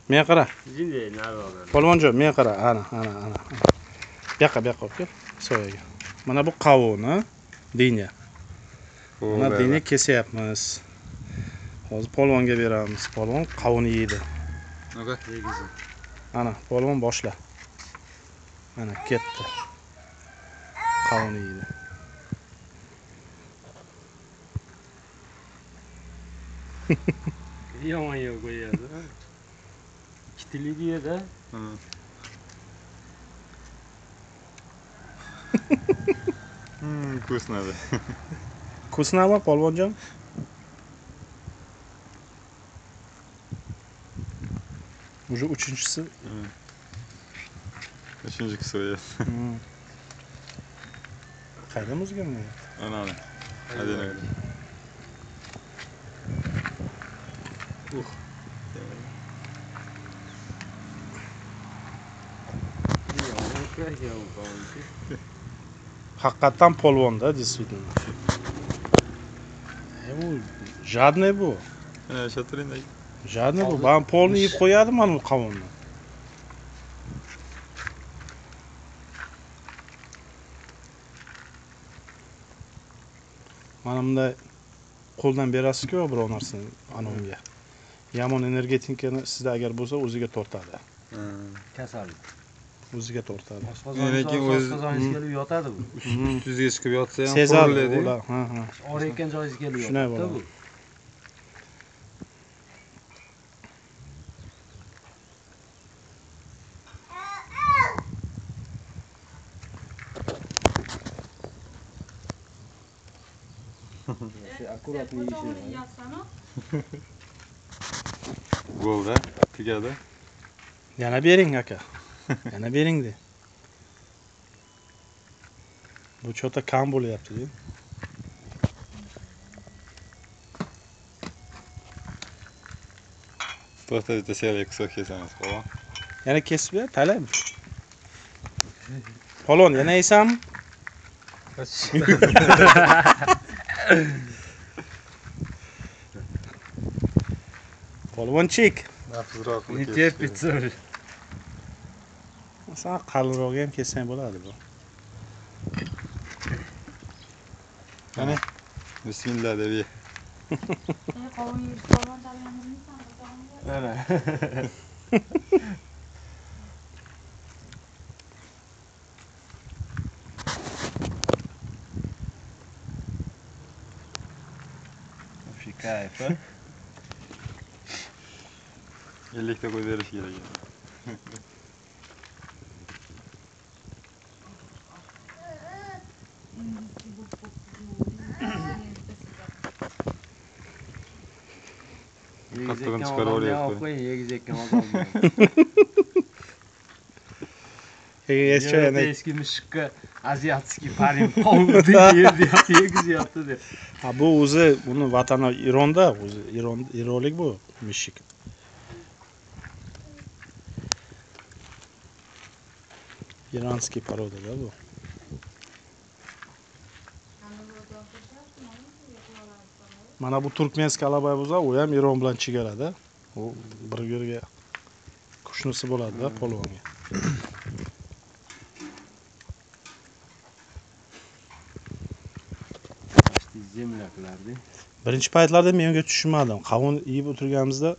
Men qara. Jinday narvoga. Polvonjon, men qara. Ana. Bu yoqqa kel. Soyaga. Mana bu qovuni, dinya. Mana dinya kesyapmiz. Hozir polvonga beramiz. Polvon qovuni yeydi. Ana, polvon boshla. Ana, ketdi. Qovuni yeydi. Yomon yo'q qo'yadi. Kitiligi edi. Вкусно, да. Вкусного, polvonjon? Уже uchinchisi. Uchinchi so'ya. Qayda muzgami? Ana. Adina. Haqiqatan polvonda, действительно. Bu jadniy bu. Shatirinday. Jadniy bu. Ben polni yeb qo'yadi mana bu qovunni. Mana bunday qo'ldan berasiz-ku biror narsani anonga. Yomon energetikani sizda agar bo'lsa o'ziga tortadi. Kasallik. O'ziga tortadi. Lekin o'zingizga kelib yotadi bu. Tuzga chiqib yotsa ham Sezadi. Ha. Orayotgan joyingizga kelib Shunday yotadi bo'ladi. bu. Akkurat yeyishini. Bo'ldi, tugadi. Yana bering aka. Yana bering-de. Bu chota kam bo'lyapti-da. To'xta, bitta siyalik kusok kesamiz, polvon. Yana kesib ber, talaymi? Polvon, yana yeysanmi? Polvonchik. Nafsizroq Не терпится уже. Sen qalinroq ham kessang bo'ladi bu. Qani? Bismillah deb ye. Qovun yeyib polvon tanlamaysan, Mana. Вообще кайф, а? 50 ta qo'yib berish kerak. Qattig'ini chiqarib olyapti. Egizakkan odam. Европейский mushukka азиатский парень qovunni yerda yegizyapti deb. Ha bu o'zi buni vatani Ironda, o'zi ironlik bu mushuk. İranskiy paroda-da bu. Mana bu turkmenskiy alabay bo'lsa, u ham Iron bilan chegarada. U bir-biriga qo'shnisi bo'ladi-da polvonga. Zemlaklardi. Birinchi paytlarda men unga tushunmadim. Qovun yeb o'tirganimizda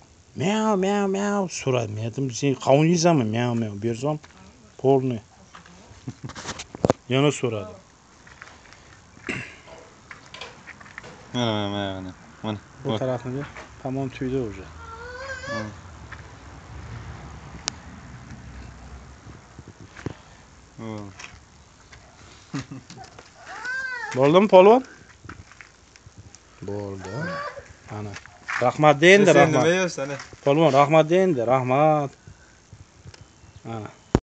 meow so'radi. Men aytdim, "Sen qovun yeysanmi?" Meow bersam, polni. Yana so'radi. Mana. Bu tarafini tamam tüydü уже. Bo'ldimi polvon? Bo'ldi. Ana. Rahmat deyin, rahmat. Nima yeyapsan? Polvon rahmat deyin, rahmat. Ana.